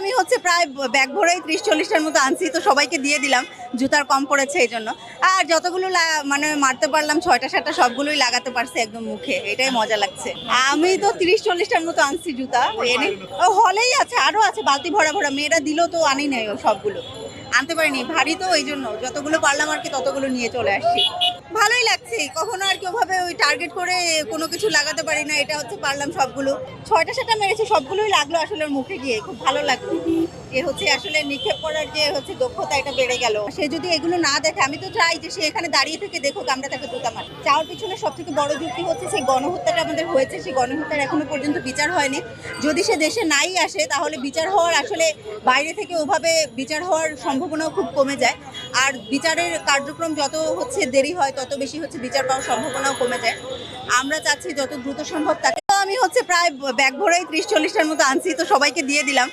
আমি হচ্ছে প্রায় ব্যাগ ভরেই 30-40টার মতো আনছি, তো সবাইকে দিয়ে দিলাম। জুতার কম পড়েছে এই জন্য। আর যতগুলো মানে মারতে পারলাম 6টা-7টা সবগুলোই লাগাতে পারছি একদম মুখে, এটাই মজা লাগছে। আমি তো 30-40টার মতো আনছি জুতা এনে। হলেই আছে, আরো আছে বালতি ভরা ভরা, মেয়েরা দিল তো আনি নাই সবগুলো, আনতে পারিনি, ভারী তো এই জন্য যতগুলো পারলাম আর কি ততগুলো নিয়ে চলে আসছি। ভালোই লাগছে, কখনো আর কি ওভাবে ওই টার্গেট করে কোনো কিছু লাগাতে পারি না, এটা হচ্ছে পারলাম সবগুলো। 6টা-7টা মেরেছি, সবগুলোই লাগলো আসলে ওর মুখে গিয়ে, খুব ভালো লাগলো। এ হচ্ছে আসলে নিক্ষেপ করার যে হচ্ছে দক্ষতা, এটা বেড়ে গেল। সে যদি এগুলো না দেখে, আমি তো চাই যে সে এখানে দাঁড়িয়ে থেকে দেখুক আমরা তাকে জুতা মারি। চাওয়ার পিছনে সব থেকে বড় যুক্তি হচ্ছে সেই গণহত্যাটা আমাদের হয়েছে, সেই গণহত্যার এখনো পর্যন্ত বিচার হয়নি। যদি সে দেশে নাই আসে তাহলে বিচার হওয়ার আসলে বাইরে থেকে ওভাবে বিচার হওয়ার সম্ভাবনাও খুব কমে যায়। আর বিচারের কার্যক্রম যত হচ্ছে দেরি হয় তত বেশি হচ্ছে বিচার পাওয়ার সম্ভাবনাও কমে যায়। আমরা চাচ্ছি যত দ্রুত সম্ভব তাকে। তো আমি হচ্ছে প্রায় ব্যাগ ভরেই 30-40টার মতো আনছি, তো সবাইকে দিয়ে দিলাম।